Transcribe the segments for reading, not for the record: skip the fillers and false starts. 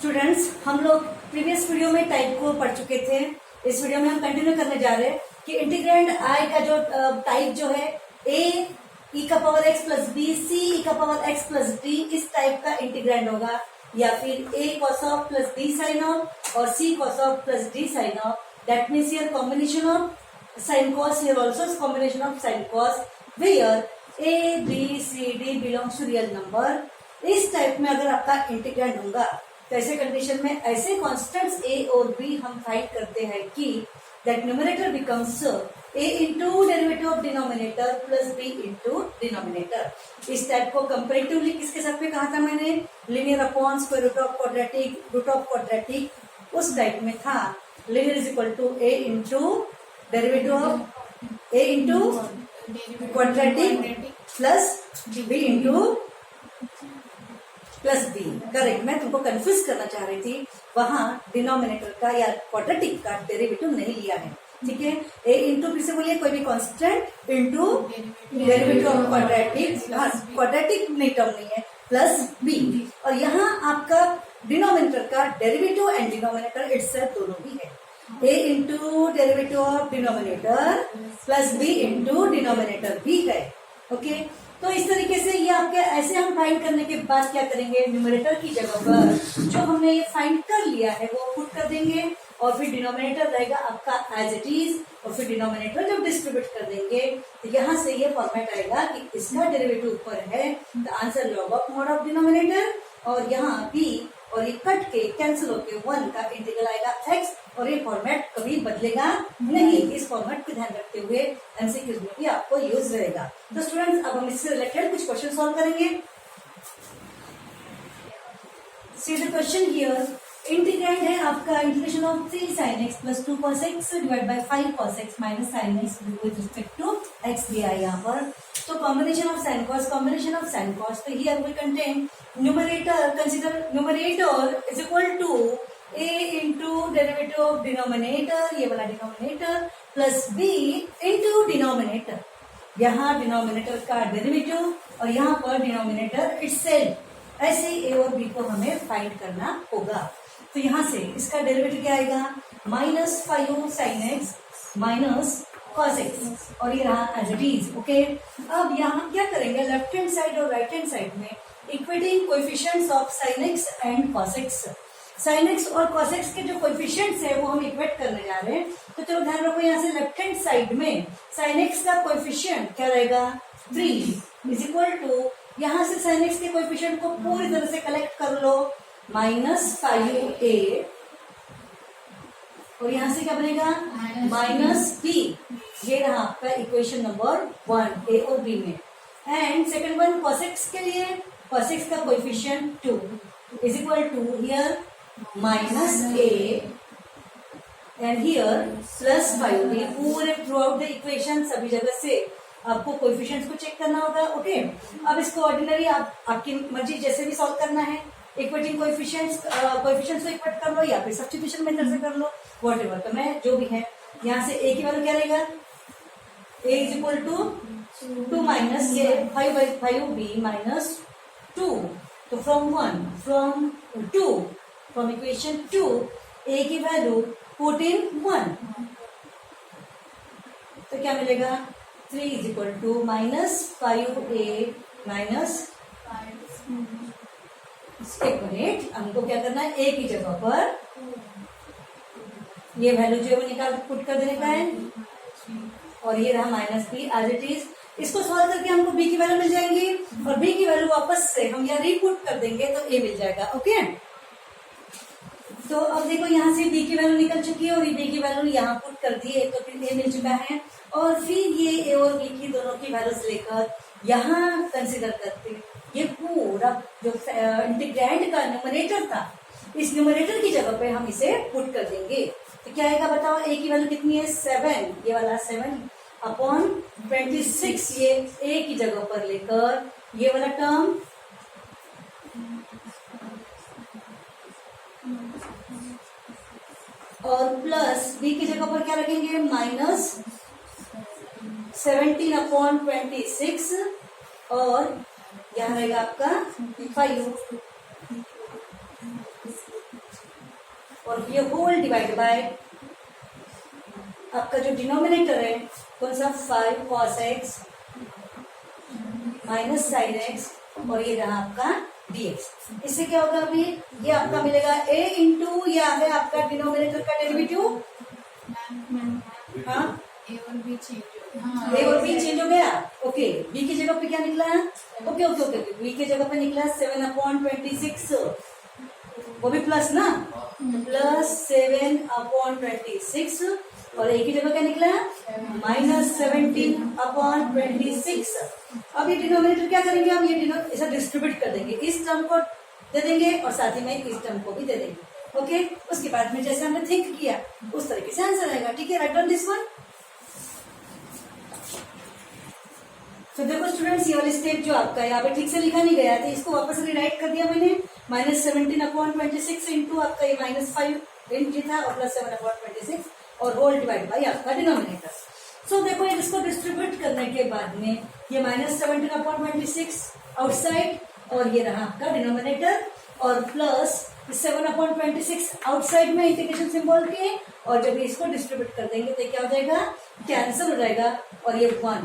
Students, हम लोग previous video में टाइप को पढ़ चुके थे। इस वीडियो में हम कंटिन्यू करने जा रहे हैं कि इंटीग्रैंड आई का जो टाइप जो है ए ई का power x plus b c e का पावर एक्स प्लस डी, इस टाइप का इंटीग्रैंड होगा, या फिर a cos of plus b sine of और c cos of plus d sine of. That means here combination of sine cos, here also combination of sine cos, where a b c d belongs to real number. इस type में अगर आपका integrand होगा तो ऐसे condition में ऐसे constants ए और बी हम फाइंड करते हैं कि that numerator becomes A into derivative of denominator plus B into denominator. इस टाइप को कंपेरेटिवली किसके साथ में कहा था मैंने? Linear upon square root of quadratic, root of quadratic, उस टाइप में था। Linear is equal to A into derivative of A into quadratic plus B into plus B. Correct, मैं तुमको कंफ्यूज करना चाह रही थी, वहां डिनोमिनेटर का या क्वाड्रेटिक का डेरिवेटिव नहीं लिया है। ठीक है, ए इंटू फिर से बोलिए, कोई भी constant into derivative of quadratic, quadratic नहीं टर्म नहीं है, प्लस बी। और यहाँ आपका डिनोमिनेटर का डेरिवेटिव एंड डिनोमिनेटर इटसेल्फ दोनों भी है। A into derivative of denominator plus B into denominator भी है। ओके, तो इस तरीके से ये आपके ऐसे हम फाइंड करने के बाद क्या करेंगे, न्यूमरेटर की जगह पर जो हमने ये फाइंड कर लिया है वो पुट कर देंगे, और फिर डिनोमिनेटर रहेगा आपका एज इट इज, और फिर डिनोमिनेटर जब डिस्ट्रीब्यूट कर देंगे तो यहाँ से ये फॉर्मेट आएगा कि इसका डेरिवेटिव ऊपर है, the answer log of mod of denominator, और यहाँ बी और ये कट के कैंसिल होके 1 का इंटीग्रल आएगा x, और ये फॉर्मेट कभी बदलेगा नहीं। इस फॉर्मेट को ध्यान रखते हुए एमसीक्यूज में भी आपको यूज रहेगा। तो स्टूडेंट्स, अब हम इससे रिलेटेड कुछ क्वेश्चन सॉल्व करेंगे। See the question here, integrand है आपका integration of 3 sin x plus 2 cos x divide by 5 cos x minus sin x with respect to x दिया है यहाँ पर। तो combination of sin cos, combination of sin cos, तो here we contain numerator, consider numerator is equal to a into derivative of denominator, ये वाला denominator, plus b into denominator, यहाँ denominator का डेरिवेटिव और यहाँ पर डिनोमिनेटर इटसेल्फ। ऐसे a और b को हमें फाइंड करना होगा। तो यहाँ से इसका डेरिवेटिव क्या आएगा, minus 5 sin x minus cos x, और ये रहा एज इट इज। ओके, अब यहाँ क्या करेंगे, लेफ्ट हैंड साइड और राइट हैंड साइड में equating coefficients of sin x and cos x। sin x और cos x के जो कोएफिशिएंट्स है वो हम इक्वेट करने जा रहे हैं। तो चलो ध्यान रखो, यहाँ से लेफ्ट हैंड साइड में sin x का कोएफिशिएंट क्या रहेगा, 3 इज इक्वल टू, यहाँ से sin x के कोएफिशिएंट को पूरी तरह से कलेक्ट कर लो, माइनस 5a, और यहाँ से क्या बनेगा, माइनस b। ये रहा आपका इक्वेशन नंबर 1 a और b में। And second one cos x के लिए, cos x का coefficient 2 is equal to here minus a and here plus 5a। पूरे थ्रू आउट द इक्वेशन सभी जगह से आपको कोएफिशिएंट्स को चेक करना होगा। ओके, अब इसको ऑर्डिनरी आपकी मर्जी जैसे भी सॉल्व करना है, इक्वेटिंग कोएफिशिएंट्स को इक्वेट कर लो या फिर सब्स्टिट्यूशन मेथड से कर लो, व्हाटएवर। तो मैं जो भी है, यहाँ से a की वैल्यू क्या रहेगा, a is equal to 2 minus ये 5/5b माइनस 2। तो फ्रॉम 2 फ्रॉम इक्वेशन 2 a की वैल्यू पुट इन 1, तो क्या मिलेगा, 3 is equal to minus 5a minus 1 minute. हमको क्या करना है, a की जगह पर ये वैल्यू जो है वो निकाल पुट कर देने का है, और ये रहा minus b as it is. इसको सॉल्व करके हमको b की वैल्यू मिल जाएंगी, और b की वैल्यू वापस से हम यहाँ रीपुट कर देंगे तो a मिल जाएगा। ओके, तो अब देखो यहाँ से b की वैल्यू निकल चुकी है और b की वैल्यू यहाँ पुट कर दी है, तो फिर a मिल चुका है। और फिर ये a और b की दोनों की वैल्यूज लेकर यहाँ कंसिडर करते ये पूरा जो इंटीग्रैंड का न्यूमरेटर था, इस न्यूमरेटर की जगह पे हम इसे पुट कर देंगे। तो क्या आएगा बताओ, a की वैल्यू कितनी है, 7, ये वाला 7 अपॉन 26, ये a की जगह पर लेकर ये वाला टर्म और प्लस b की जगह पर क्या रखेंगे, माइनस 17 अपॉन 26, और यहाँ रहेगा आपका 5 और ये होल डिवाइड बाय आपका जो डिनोमिनेटर है कौन सा 5 cos x minus sine x और ये रहा आपका dx। इससे क्या होगा अभी ये आपका मिलेगा a इंटू ये आ गया आपका डिनोमिनेटर का डेरिवेटिव। हाँ ए और बी चेंज हो गया। ओके b की जगह पे क्या निकला? ओके ओके ओके b की जगह पे निकला 7/26 वो भी प्लस ना प्लस 7/26 और a की जगह क्या निकला माइनस 17/26। अब ये डिनोमिनेटर क्या करेंगे हम ये ऐसा डिस्ट्रीब्यूट कर देंगे इस टर्म को दे देंगे और साथ ही में इस टर्म को भी दे देंगे। ओके उसके बाद में जैसे हमने थिंक किया उस तरीके से आंसर आएगा। ठीक है राइट डाउन दिस वन। तो देखो स्टूडेंट्स ये वाली स्टेप जो आपका यहाँ पे ठीक से लिखा नहीं गया था इसको वापस रिराइट कर दिया मैंने माइनस 17/26 इंटू आपका ये -5 इंटू था और प्लस 7/26 और होल डिवाइड बाई आपका डिनोमिनेटर। सो देखो ये इसको डिस्ट्रीब्यूट करने के बाद में ये माइनस 17/26 आउटसाइड और ये रहा आपका डिनोमिनेटर और प्लस 7/26 आउटसाइड में इंटीग्रेशन सिंबल के और जब इसको डिस्ट्रीब्यूट कर देंगे तो क्या हो जाएगा कैंसिल हो जाएगा और ये 1।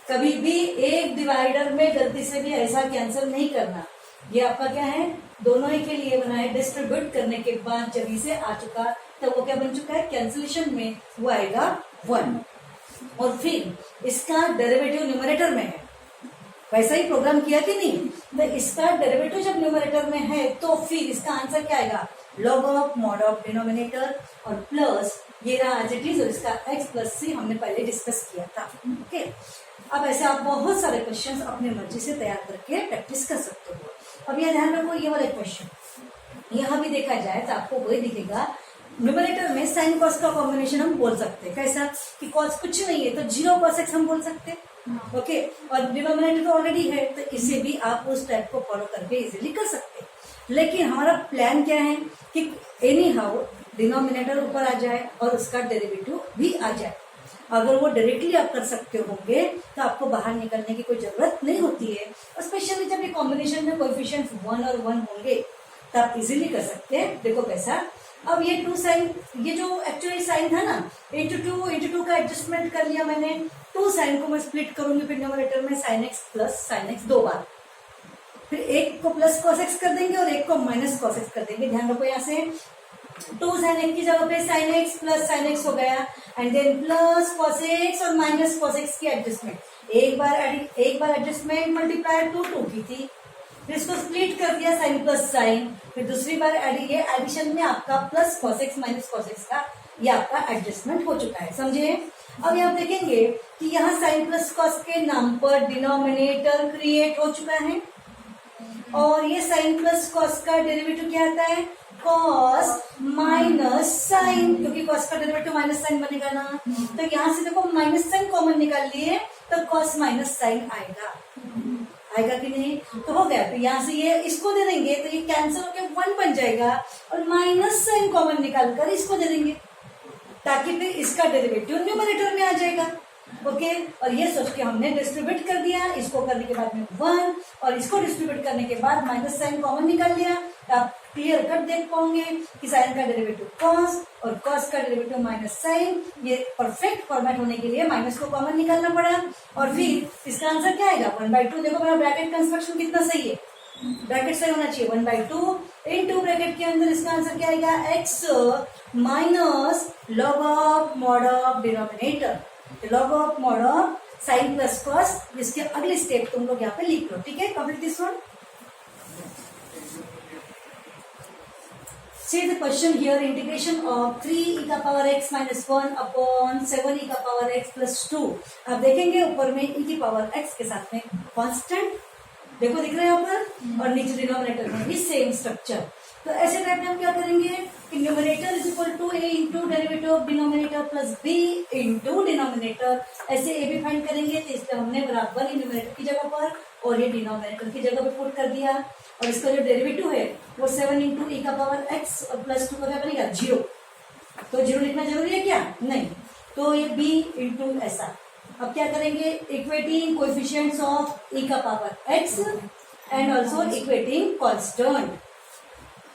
कभी भी एक डिवाइडर में गलती से भी ऐसा कैंसिल नहीं करना। ये आपका क्या है दोनों ही के लिए बना है डिस्ट्रीब्यूट करने के बाद जब इसे आ चुका तो वो क्या बन चुका है कैंसिलेशन में वो आएगा 1 और फिर इसका डेरिवेटिव न्यूमरेटर में है। वैसा ही प्रोग्राम किया कि नहीं तो इसका डेरिवेटिव जब न्यूमरेटर में है तो फिर इसका आंसर क्या आएगा log of mod of denominator और प्लस ये रहा एज इट इज और इसका x प्लस c हमने पहले डिस्कस किया था। ओके अब ऐसे आप बहुत सारे क्वेश्चंस अपनी मर्जी से तैयार करके प्रैक्टिस कर सकते हो। अब यह ध्यान रखो ये वाला क्वेश्चन यहाँ भी देखा जाए तो आपको वही दिखेगा न्यूमरेटर में साइन कॉस का कॉम्बिनेशन हम बोल सकते हैं कैसा कि कॉस कुछ नहीं है तो 0 cos x हम बोल सकते हैं। ओके और डिनोमिनेटर तो ऑलरेडी है तो इसे भी आप उस टाइप को फॉलो करके इजीली कर सकते हैं। लेकिन हमारा प्लान क्या है कि एनी हाउ डिनोमिनेटर ऊपर आ जाए और उसका डेरिवेटिव भी आ जाए। अगर वो डायरेक्टली आप कर सकते होंगे तो आपको बाहर निकलने की कोई जरूरत नहीं होती है और स्पेशली जब ये कॉम्बिनेशन में कोएफिशिएंट्स 1 और 1 होंगे तो आप इजीली कर सकते हैं। देखो कैसा अब ये 2 साइन ये जो एक्चुअली साइन था ना इंटू 2 का एडजस्टमेंट कर लिया मैंने 2 साइन को मैं स्प्लिट करूंगी फिर न्यूमरेटर में sign x plus sine x 2 बार फिर एक को प्लस कॉस एक्स कर देंगे और एक को माइनस कॉस एक्स कर देंगे। ध्यान रखो यहाँ से 2 साइन एक्स की जगह पे sine x plus sine x हो गया and then plus cos x और माइनस कॉस एक्स की एडजस्टमेंट एक बार एडजस्टमेंट मल्टीप्लाई 2 की थी फिर इसको स्प्लिट कर दिया साइन प्लस साइन फिर दूसरी बार ये एडिशन में आपका plus cos x minus cos x का ये आपका एडजस्टमेंट हो चुका है। समझे। अब यहाँ देखेंगे कि यहाँ साइन प्लस कॉस के नाम पर डिनोमिनेटर क्रिएट हो चुका है और ये साइन प्लस कॉस का डेरिवेटिव क्या आता है कॉस माइनस साइन क्योंकि कॉस का डेरिवेटिव माइनस साइन बनेगा ना तो यहाँ से देखो माइनस साइन कॉमन निकाल लिए तो कॉस माइनस साइन आएगा कि नहीं तो हो गया। तो यहाँ से ये इसको दे देंगे तो ये कैंसिल होकर 1 बन जाएगा और माइनस साइन कॉमन निकाल कर इसको दे देंगे ताकि फिर इसका डेरिवेटिव न्यूमरेटर में आ जाएगा। ओके और ये सोच के हमने डिस्ट्रीब्यूट कर दिया इसको करने के बाद में 1 और इसको डिस्ट्रीब्यूट करने के बाद माइनस साइन कॉमन निकाल लिया तो आप क्लियर कट देख पाओगे कि साइन का डेरिवेटिव कॉस और कॉस का डेरिवेटिव माइनस साइन। ये परफेक्ट फॉर्मेट होने के लिए माइनस को कॉमन निकालना पड़ा और फिर इसका आंसर क्या आएगा 1/2। देखो मेरा ब्रैकेट कंस्ट्रक्शन कितना सही है ब्रैकेट सही होना चाहिए 1/2 इनटू ब्रैकेट के अंदर इसका आंसर क्या आएगा x minus log of mod of denominator log of mod of sine plus cos. इसके अगले स्टेप तुम लोग यहाँ पे लिख लो। ठीक है complete this one. See the question here integration of 3 e का power x minus 1 upon 7 e का पावर x plus 2। अब देखेंगे ऊपर में e की पावर x के साथ में कांस्टेंट देखो दिख रहा है यहाँ पर और नीचे डिनोमिनेटर में भी सेम स्ट्रक्चर। तो ऐसे टाइप में हम क्या करेंगे कि numerator is equal to a into derivative of denominator plus b into denominator. ऐसे a भी फाइंड करेंगे तो इसलिए हमने बराबर ही न्यूमरेटर की जगह पर और ये डिनोमिनेटर की जगह पे पुट कर दिया और इसका जो डेरिवेटिव है वो 7 इंटू e का पावर x और प्लस 2 का क्या बनेगा 0। तो 0 लिखना जरूरी है क्या नहीं तो ये b इंटू ऐसा। अब क्या करेंगे इक्वेटिंग कोएफिशिएंट्स ऑफ e का power x and also equating constant.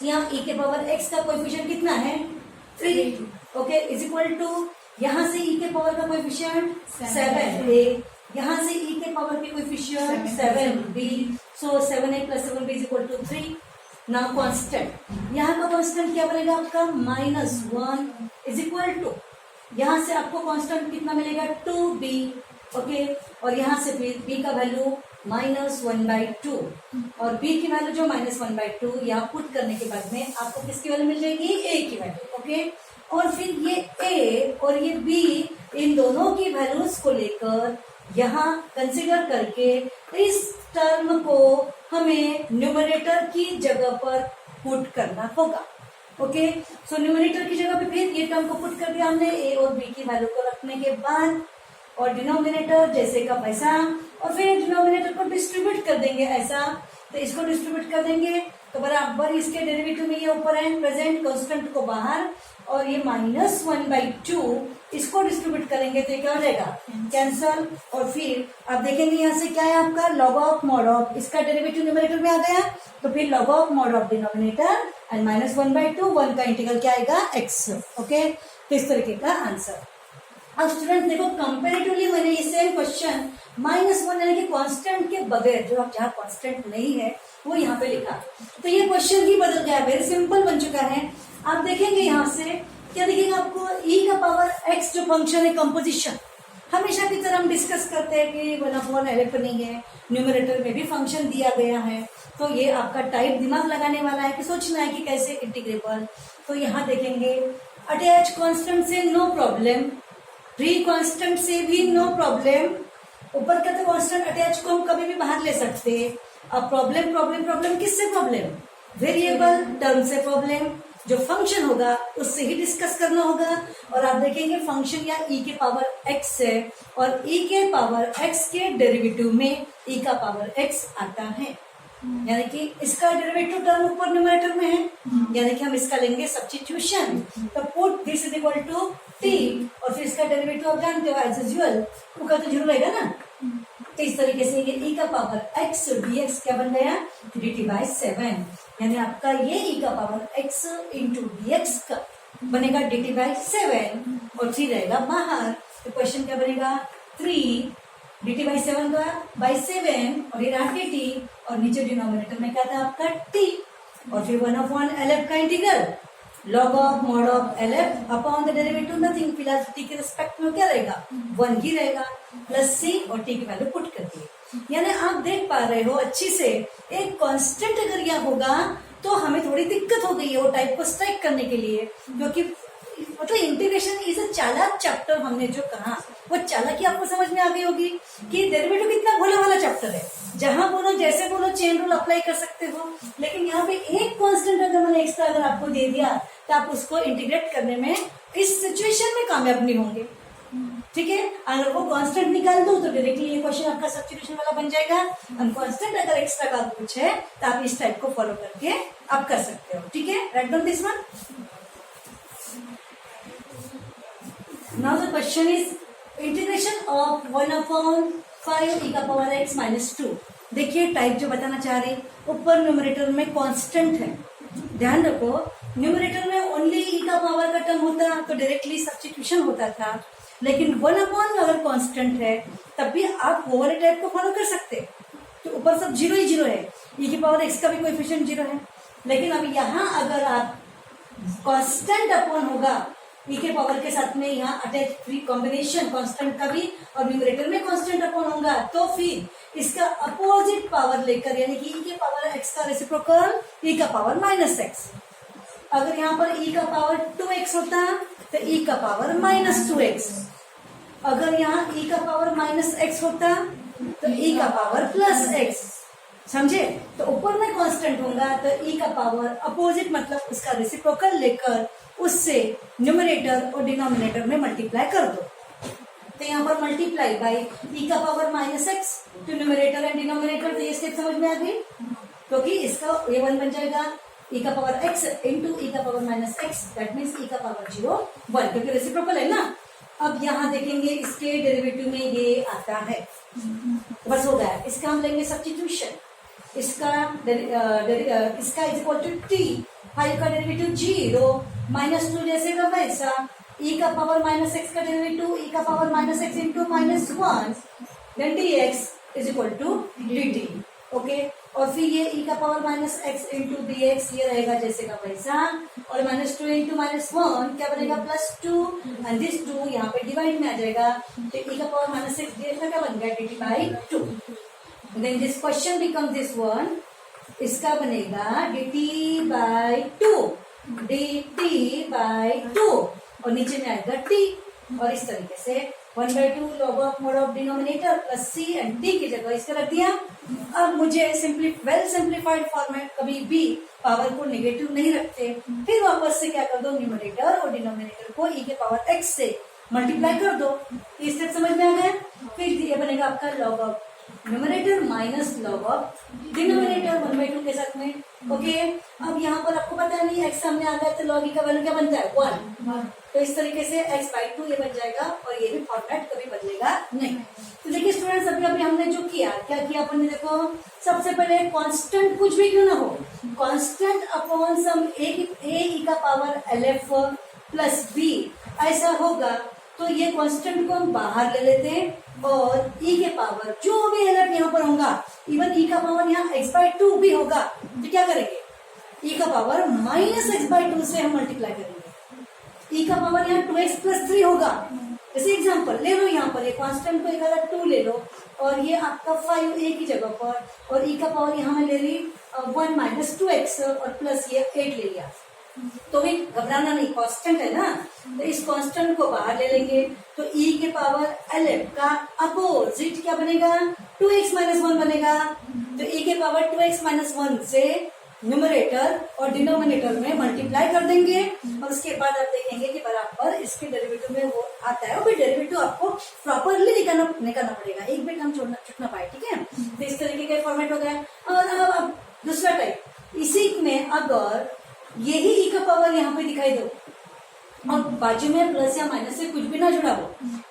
यहाँ e के पावर x का कोएफिशिएंट कितना है 3, ओके, इज इक्वल टू यहाँ से e के पावर का कोएफिशिएंट 7a, यहाँ से e के पावर के coefficient 7b, so 7a plus 7b is equal to 3। Now constant, यहाँ का कांस्टेंट क्या बनेगा आपका -1 इज इक्वल टू, यहाँ से आपको कांस्टेंट कितना मिलेगा 2b, ओके, और यहाँ से फिर b का वैल्यू -1/2 और b की वैल्यू जो -1/2 यहाँ पुट करने के बाद में आपको किसकी वैल्यू मिल जाएगी a की वैल्यू, ओके। और फिर ये a और ये b इन दोनों की वैल्यूज को लेकर यहाँ कंसिडर करके इस टर्म को हमें न्यूमरेटर की जगह पर पुट करना होगा, ओके। सो न्यूमरेटर की जगह पे फिर ये टर्म को पुट कर दिया हमने a और b की वैल्यू को रखने के बाद, और डिनोमिनेटर जैसे का वैसा, और फिर डिनोमिनेटर को डिस्ट्रीब्यूट कर देंगे ऐसा, तो इसको डिस्ट्रीब्यूट कर देंगे तो बराबर इसके डेरिवेटिव में ये ऊपर है प्रेजेंट, कांस्टेंट को बाहर, और ये -1/2 इसको डिस्ट्रीब्यूट करेंगे तो क्या हो जाएगा कैंसल। और फिर आप देखेंगे यहाँ से क्या है आपका लॉग ऑफ मॉड ऑफ, इसका डेरिवेटिव न्यूमरेटर में आ गया, तो फिर log of mod of denominator and -1/2, 1 का इंटीग्रल क्या आएगा x, ओके। तो इस तरीके का आंसर। अब स्टूडेंट देखो कंपेरेटिवली मैंने ये सेम क्वेश्चन -1 यानी कि कांस्टेंट के बगैर, जो आप जहाँ कांस्टेंट नहीं है वो यहाँ पे लिखा, तो ये क्वेश्चन ही बदल गया, वेरी सिंपल बन चुका है। आप देखेंगे यहाँ से क्या दिखेगा आपको, e का पावर x जो फंक्शन है कंपोजिशन, हमेशा की तरह हम डिस्कस करते हैं कि 1/LF नहीं है, न्यूमरेटर में भी फंक्शन दिया गया है, तो ये आपका टाइप दिमाग लगाने वाला है कि सोचना है कि कैसे इंटीग्रेबल। तो यहाँ देखेंगे अटैच कांस्टेंट से नो प्रॉब्लम, प्री कांस्टेंट से भी नो प्रॉब्लम, ऊपर का तो कांस्टेंट अटैच को हम कभी भी बाहर ले सकते हैं। अब प्रॉब्लम प्रॉब्लम प्रॉब्लम किससे प्रॉब्लम, वेरिएबल टर्म से प्रॉब्लम, जो फंक्शन होगा उससे ही डिस्कस करना होगा। और आप देखेंगे फंक्शन या e के पावर x है, और e के पावर x के डेरिवेटिव में e का पावर x आता है, यानी कि इसका डेरिवेटिव टर्म ऊपर न्यूमरेटर में है, यानी कि हम इसका लेंगे सब्स्टिट्यूशन, तो put this is equal to t, और फिर इसका डेरिवेटिव आप जानते हो एज यूजुअल u का तो 0 रहेगा ना, तो इस तरीके से ये e का पावर x dx क्या बन गया dt/7, यानी आपका ये e का पावर x इंटू dx का बनेगा dt/7, और 3 रहेगा बाहर, तो क्वेश्चन क्या बनेगा 3 dt/7 का बाई 7, और ये रहा dt, और नीचे डिनोमिनेटर में क्या था आपका t, और फिर 1/LF का integral log of mod of LF upon the derivative nothing, फिलहाल t के रिस्पेक्ट में क्या रहेगा 1 ही रहेगा, प्लस c और t की वैल्यू पुट कर दी। यानी आप देख पा रहे हो अच्छी से, एक कांस्टेंट अगर यह होगा तो हमें थोड़ी दिक्कत हो गई है वो टाइप को स्ट्राइक करने के लिए, क्योंकि मतलब इंटीग्रेशन इज अ चालाक चैप्टर, हमने जो कहा वो चालाकी आपको समझ में आ गई होगी कि डेरिवेटिव कितना भोला वाला चैप्टर है, जहां बोलो जैसे बोलो चेन रूल अप्लाई कर सकते हो, लेकिन यहाँ पे एक कांस्टेंट अगर मैंने एक्स्ट्रा अगर आपको दे दिया तो आप उसको इंटीग्रेट करने में इस सिचुएशन में कामयाब नहीं होंगे, ठीक है। अगर वो कांस्टेंट निकाल दो तो डायरेक्टली ये क्वेश्चन आपका सब्स्टिट्यूशन वाला बन जाएगा, अनकांस्टेंट अगर एक्स्ट्रा का कुछ है तो आप इस टाइप को फॉलो करके आप कर सकते हो, ठीक है। Write down this one. Now the question is integration of 1/5 e का पावर x माइनस 2। देखिए टाइप जो बताना चाह रहे, ऊपर न्यूमरेटर में कांस्टेंट है, ध्यान रखो न्यूमरेटर में ओनली e का पावर का टर्म होता तो डायरेक्टली सब्स्टिट्यूशन होता था, लेकिन 1/, अगर कांस्टेंट है तब भी आप वो वाले टाइप को फॉलो कर सकते, तो ऊपर सब 0 ही 0 है, e की पावर x का भी कोएफिशिएंट 0 है, लेकिन अब यहाँ अगर आप कांस्टेंट अपॉन होगा e के पावर के साथ में यहाँ अटैच फ्री कॉम्बिनेशन कांस्टेंट का भी और न्यूमरेटर में कांस्टेंट अपॉन होगा, तो फिर इसका अपोजिट पावर लेकर यानी कि e के पावर x का रेसिप्रोकल e का पावर -x, अगर यहाँ पर e का पावर 2x होता तो e का पावर -2x, अगर यहाँ e का पावर -x होता तो e का पावर +x, समझे। तो ऊपर में कांस्टेंट होगा तो e का पावर अपोजिट मतलब उसका रेसिप्रोकल लेकर उससे न्यूमरेटर और डिनोमिनेटर में मल्टीप्लाई कर दो, तो यहाँ पर मल्टीप्लाई बाय e का पावर -x तो न्यूमरेटर एंड डिनोमिनेटर, तो ये स्टेप समझ में आ गई, क्योंकि इसका ये 1 बन जाएगा e का पावर x इंटू e का power -x, that means e का पावर 0 1, क्योंकि रेसिप्रोकल है ना। अब यहाँ देखेंगे इसके डेरिवेटिव में ये आता है, बस हो गया, इसका हम लेंगे सब्स्टिट्यूशन, इसका इज इक्वल टू t 5 का डेरिवेटिव 0, -2 जैसे का वैसा, e का पावर -x का डेरिवेटिव e का power -x into -1, then dx is equal to dt। Okay, और फिर ये e का पावर -x इंटू dx ये रहेगा जैसे का वैसा, और -2 इंटू -1 क्या बनेगा +2, एंड दिस 2 यहाँ पे डिवाइड में आ जाएगा, तो e का पावर -x dx का क्या बन गया dt by 2। Then this question become this one, इसका बनेगा dt बाई 2, dt बाई 2, और नीचे में आएगा t, और इस तरीके से 1/2 log of mode of denominator plus c and t की जगह इसका रख दिया। अब मुझे वेल सिंप्लीफाइड फॉर्मेट, कभी भी पावर को नेगेटिव नहीं रखते, फिर वापस से क्या कर दो, न्यूमरेटर और डिनोमिनेटर को e के पावर x से मल्टीप्लाई कर दो। इस तक समझ में आ गया। फिर ये बनेगा आपका log of numerator minus log of denominator 1/2 के साथ में। ओके, अब यहाँ पर आपको पता नहीं x सामने आ गया तो log e का वैल्यू क्या बनता है 1, तो इस तरीके से x बाई 2 ये बन जाएगा, और ये भी फॉर्मेट कभी बदलेगा नहीं। तो देखिए स्टूडेंट्स, अभी हमने जो किया, क्या किया अपन ने, देखो सबसे पहले कांस्टेंट कुछ भी क्यों ना हो, कांस्टेंट अपॉन सम a का पावर lf प्लस b ऐसा होगा, तो ये कांस्टेंट को हम बाहर ले लेते हैं, और e के पावर जो भी lf यहाँ पर होगा, इवन e का पावर यहाँ x बाई 2 भी होगा, तो क्या करेंगे, e का पावर -x/2 से हम मल्टीप्लाई करेंगे। e का पावर यहाँ 2x प्लस 3 होगा, जैसे एग्जांपल ले लो, यहाँ पर ये कांस्टेंट को एक 2 ले लो, और ये आपका 5 a की जगह पर, और e का पावर यहाँ मैं ले रही 1 - 2x, और प्लस ये 8 ले लिया, तो भी घबराना नहीं, कांस्टेंट है ना, तो इस कांस्टेंट को बाहर ले लेंगे, तो e के पावर lf का अपोजिट क्या बनेगा, 2x - 1 बनेगा, तो e के पावर 2x - 1 से न्यूमरेटर और डिनोमिनेटर में मल्टीप्लाई कर देंगे, और उसके बाद आप देखेंगे कि बराबर इसके डेरिवेटिव में वो आता है, और फिर डेरिवेटिव आपको प्रॉपरली निकालना पड़ेगा, एक भी हम छूटना पाए, ठीक है। तो इस तरीके का फॉर्मेट हो गया। और अब दूसरा टाइप, इसी में अगर यही e का पावर यहाँ पे दिखाई दो, और बाजू में प्लस या माइनस से कुछ भी ना जुड़ा हो,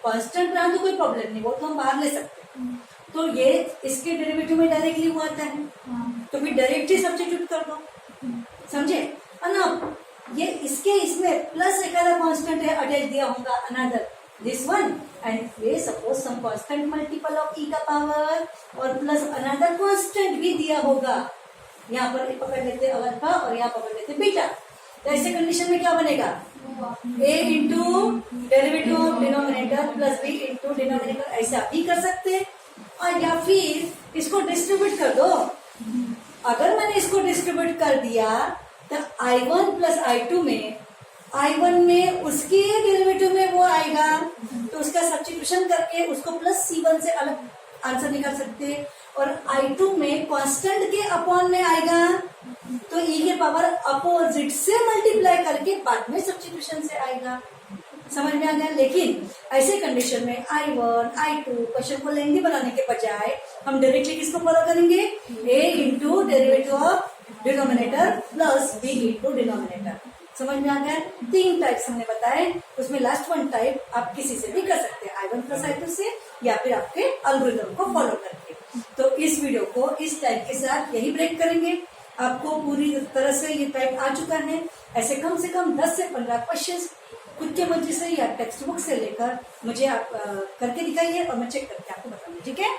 कांस्टेंट रहा तो कोई प्रॉब्लम नहीं, वो तो हम बाहर ले सकते हैं, तो ये इसके डेरिवेटिव में डायरेक्टली वो आता है, तो फिर डायरेक्टली सब्स्टिट्यूट कर दो, समझे। और ना ये इसमें प्लस एक कांस्टेंट है अटैच दिया होगा, अनदर दिस वन, एंड ये suppose some constant multiple of e का पावर, और प्लस अनदर कांस्टेंट भी दिया होगा, यहाँ पर पकड़ लेते अल्फा और यहाँ पकड़ लेते बीटा, तो ऐसे कंडीशन में क्या बनेगा, a into derivative of denominator plus b into denominator, ऐसा भी कर सकते हैं। और या फिर इसको डिस्ट्रीब्यूट कर दो, अगर मैंने इसको डिस्ट्रीब्यूट कर दिया तो I1 प्लस I2 में, I1 में उसके डेरिवेटिव में वो आएगा, तो उसका सब्स्टिट्यूशन करके उसको प्लस C1 से अलग आंसर निकाल सकते हैं, और I2 में कांस्टेंट के अपॉन में आएगा, तो e के पावर अपोजिट से मल्टीप्लाई करके बाद में सब्स्टिट्यूशन से आएगा, समझ में आ गया। लेकिन ऐसे कंडीशन में I1, I2 क्वेश्चन को लेंथी बनाने के बजाय हम डायरेक्टली किसको फॉलो करेंगे, a into derivative of denominator plus b into denominator, समझ में आ गया। 3 टाइप्स हमने बताए, उसमें लास्ट वन टाइप आप किसी से भी कर सकते हैं, I1 प्लस I2 से, या फिर आपके एल्गोरिथम को फॉलो करके। तो इस वीडियो को इस टाइप के साथ यही ब्रेक करेंगे, आपको पूरी तरह से ये टाइप आ चुका है। ऐसे कम से कम 10 से 15 क्वेश्चंस खुद के मर्जी से या टेक्स्ट बुक से लेकर मुझे आप करके दिखाइए, और मैं चेक करके आपको बताऊंगी, ठीक है।